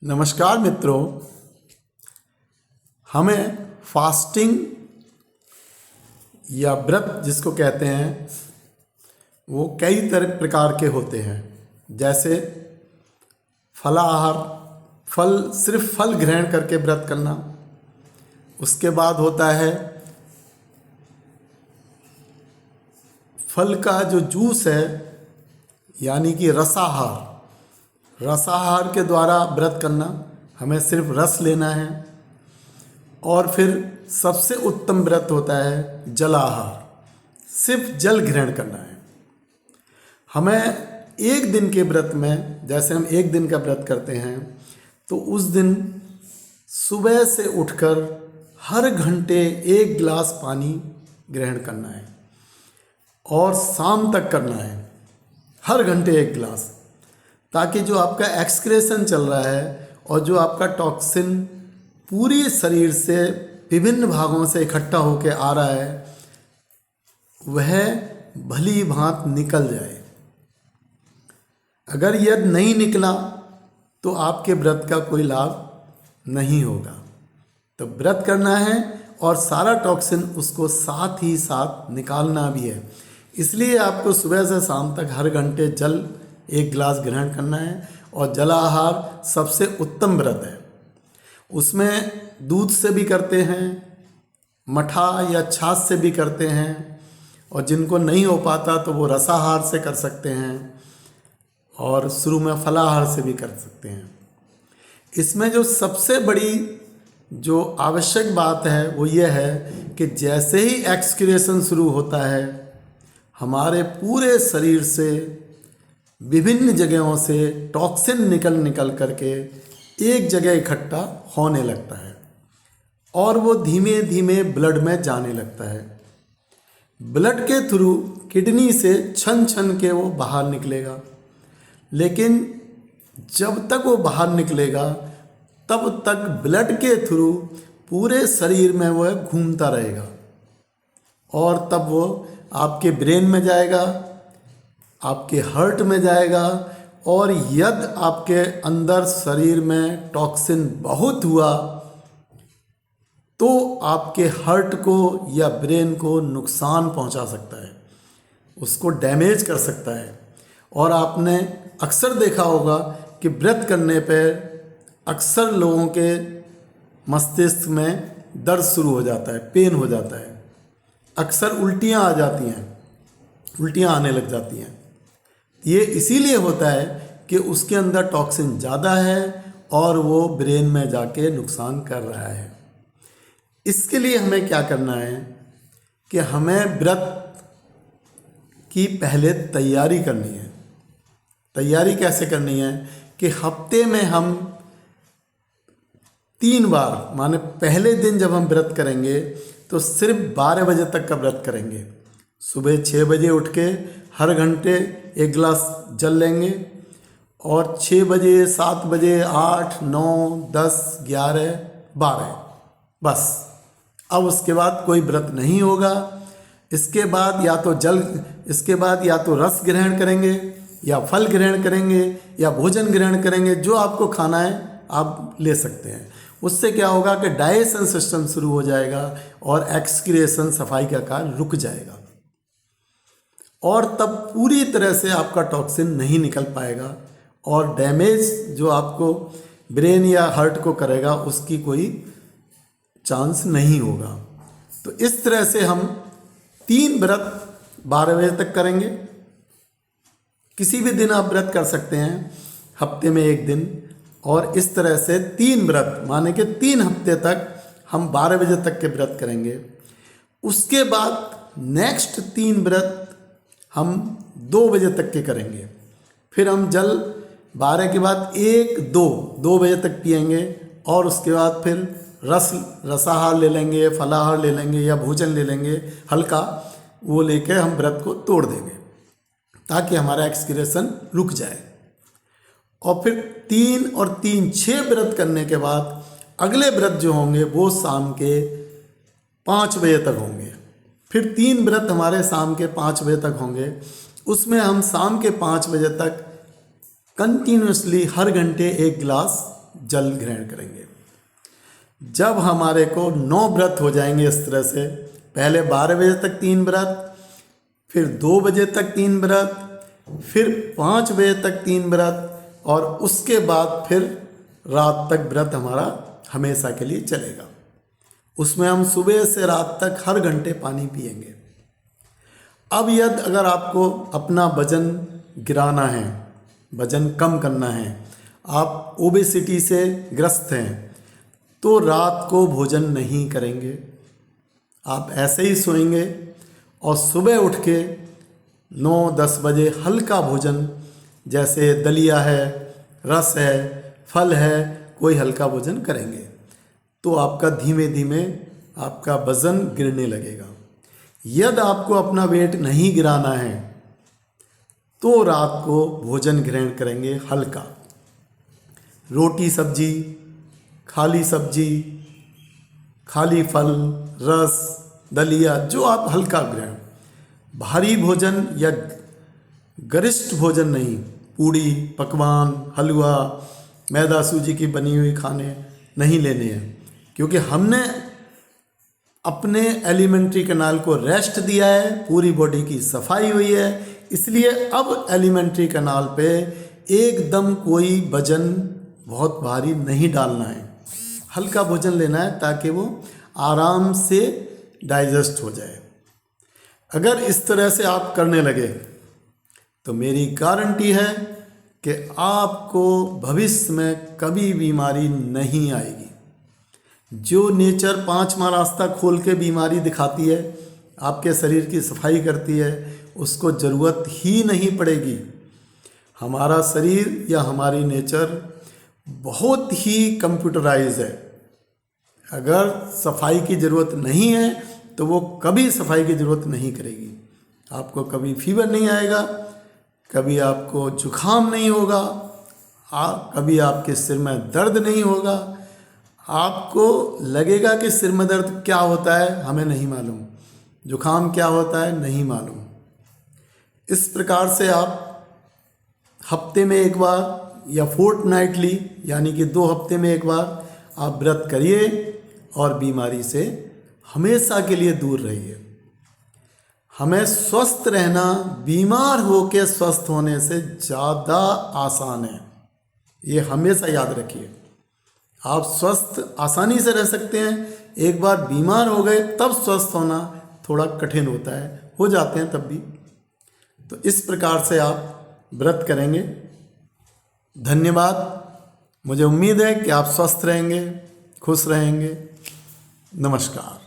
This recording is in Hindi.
नमस्कार मित्रों, हमें फास्टिंग या व्रत जिसको कहते हैं वो कई तरह प्रकार के होते हैं। जैसे फलाहार, सिर्फ फल ग्रहण करके व्रत करना। उसके बाद होता है फल का जो जूस है यानी कि रसाहार के द्वारा व्रत करना, हमें सिर्फ रस लेना है। और फिर सबसे उत्तम व्रत होता है जलाहार, सिर्फ जल ग्रहण करना है। हमें एक दिन के व्रत में, जैसे हम एक दिन का व्रत करते हैं तो उस दिन सुबह से उठकर हर घंटे 1 गिलास पानी ग्रहण करना है और शाम तक करना है, हर घंटे 1 गिलास, ताकि जो आपका एक्सक्रेशन चल रहा है और जो आपका टॉक्सिन पूरी शरीर से विभिन्न भागों से इकट्ठा होकर आ रहा है वह भली भांत निकल जाए। अगर यह नहीं निकला तो आपके व्रत का कोई लाभ नहीं होगा। तो व्रत करना है और सारा टॉक्सिन उसको साथ ही साथ निकालना भी है। इसलिए आपको सुबह से शाम तक हर घंटे जल 1 गिलास ग्रहण करना है। और जलाहार सबसे उत्तम व्रत है। उसमें दूध से भी करते हैं, मठा या छाछ से भी करते हैं, और जिनको नहीं हो पाता तो वो रसाहार से कर सकते हैं और शुरू में फलाहार से भी कर सकते हैं। इसमें जो सबसे बड़ी जो आवश्यक बात है वो ये है कि जैसे ही एक्सक्रिएशन शुरू होता है हमारे पूरे शरीर से विभिन्न जगहों से टॉक्सिन निकल करके एक जगह इकट्ठा होने लगता है और वो धीमे धीमे ब्लड में जाने लगता है। ब्लड के थ्रू किडनी से छन छन के वो बाहर निकलेगा, लेकिन जब तक वो बाहर निकलेगा तब तक ब्लड के थ्रू पूरे शरीर में वह घूमता रहेगा और तब वो आपके ब्रेन में जाएगा, आपके हार्ट में जाएगा। और यदि आपके अंदर शरीर में टॉक्सिन बहुत हुआ तो आपके हार्ट को या ब्रेन को नुकसान पहुंचा सकता है, उसको डैमेज कर सकता है। और आपने अक्सर देखा होगा कि व्रत करने पर अक्सर लोगों के मस्तिष्क में दर्द शुरू हो जाता है, पेन हो जाता है, अक्सर उल्टियाँ आ जाती हैं, उल्टियाँ आने लग जाती हैं। ये इसीलिए होता है कि उसके अंदर टॉक्सिन ज़्यादा है और वो ब्रेन में जाके नुकसान कर रहा है। इसके लिए हमें क्या करना है कि हमें व्रत की पहले तैयारी करनी है। तैयारी कैसे करनी है कि हफ्ते में हम 3 बार, माने पहले दिन जब हम व्रत करेंगे तो सिर्फ 12 बजे तक का व्रत करेंगे। सुबह 6 बजे उठ के हर घंटे 1 गिलास जल लेंगे और 6 बजे, 7 बजे, 8, 9, 10, 11, 12, बस। अब उसके बाद कोई व्रत नहीं होगा। इसके बाद या तो रस ग्रहण करेंगे या फल ग्रहण करेंगे या भोजन ग्रहण करेंगे। जो आपको खाना है आप ले सकते हैं। उससे क्या होगा कि डाइजेशन सिस्टम शुरू हो जाएगा और एक्सक्रिएशन, सफाई का कार्य रुक जाएगा और तब पूरी तरह से आपका टॉक्सिन नहीं निकल पाएगा और डैमेज जो आपको ब्रेन या हार्ट को करेगा उसकी कोई चांस नहीं होगा। तो इस तरह से हम 3 व्रत 12 बजे तक करेंगे। किसी भी दिन आप व्रत कर सकते हैं, हफ्ते में 1 दिन। और इस तरह से 3 व्रत, माने कि 3 हफ्ते तक हम 12 बजे तक के व्रत करेंगे। उसके बाद नेक्स्ट 3 व्रत हम 2 बजे तक के करेंगे। फिर हम जल 12 के बाद 1, 2 बजे तक पिएंगे और उसके बाद फिर रसाहार ले लेंगे, फलाहार ले लेंगे या भोजन ले लेंगे हल्का, वो लेके हम व्रत को तोड़ देंगे ताकि हमारा एक्सक्रिएशन रुक जाए। और फिर 3 और 3 6 व्रत करने के बाद अगले व्रत जो होंगे वो शाम के 5 बजे तक होंगे। फिर 3 व्रत हमारे शाम के 5 बजे तक होंगे। उसमें हम शाम के 5 बजे तक कंटिन्यूसली हर घंटे 1 गिलास जल ग्रहण करेंगे। जब हमारे को 9 व्रत हो जाएंगे इस तरह से, पहले 12 बजे तक 3 व्रत, फिर 2 बजे तक 3 व्रत, फिर 5 बजे तक 3 व्रत, और उसके बाद फिर रात तक व्रत हमारा हमेशा के लिए चलेगा। उसमें हम सुबह से रात तक हर घंटे पानी पिएंगे। अब यदि अगर आपको अपना वजन गिराना है, वजन कम करना है, आप ओबेसिटी से ग्रस्त हैं, तो रात को भोजन नहीं करेंगे, आप ऐसे ही सोएंगे और सुबह उठ के 9-10 बजे हल्का भोजन, जैसे दलिया है, रस है, फल है, कोई हल्का भोजन करेंगे, तो आपका धीमे धीमे आपका वज़न गिरने लगेगा। यदि आपको अपना वेट नहीं गिराना है तो रात को भोजन ग्रहण करेंगे हल्का, रोटी सब्जी, खाली सब्जी, खाली फल, रस, दलिया, जो आप हल्का ग्रहण, भारी भोजन या गरिष्ठ भोजन नहीं, पूड़ी, पकवान, हलवा, मैदा सूजी की बनी हुई खाने नहीं लेने हैं, क्योंकि हमने अपने एलिमेंट्री कैनाल को रेस्ट दिया है, पूरी बॉडी की सफाई हुई है, इसलिए अब एलिमेंट्री कैनाल पे एकदम कोई वजन बहुत भारी नहीं डालना है, हल्का भोजन लेना है ताकि वो आराम से डाइजेस्ट हो जाए। अगर इस तरह से आप करने लगे तो मेरी गारंटी है कि आपको भविष्य में कभी बीमारी नहीं आएगी। जो नेचर 5वां रास्ता खोल के बीमारी दिखाती है, आपके शरीर की सफाई करती है, उसको ज़रूरत ही नहीं पड़ेगी। हमारा शरीर या हमारी नेचर बहुत ही कंप्यूटराइज है। अगर सफाई की ज़रूरत नहीं है तो वो कभी सफाई की ज़रूरत नहीं करेगी। आपको कभी फीवर नहीं आएगा, कभी आपको जुखाम नहीं होगा, कभी आपके सिर में दर्द नहीं होगा। आपको लगेगा कि सिर में दर्द क्या होता है हमें नहीं मालूम, जुखाम क्या होता है नहीं मालूम। इस प्रकार से आप हफ्ते में एक बार या फोर्टनाइटली, यानी कि 2 हफ्ते में एक बार आप व्रत करिए और बीमारी से हमेशा के लिए दूर रहिए। हमें स्वस्थ रहना बीमार होकर स्वस्थ होने से ज़्यादा आसान है, ये हमेशा याद रखिए। आप स्वस्थ आसानी से रह सकते हैं, एक बार बीमार हो गए तब स्वस्थ होना थोड़ा कठिन होता है, हो जाते हैं तब भी। तो इस प्रकार से आप व्रत करेंगे। धन्यवाद। मुझे उम्मीद है कि आप स्वस्थ रहेंगे, खुश रहेंगे। नमस्कार।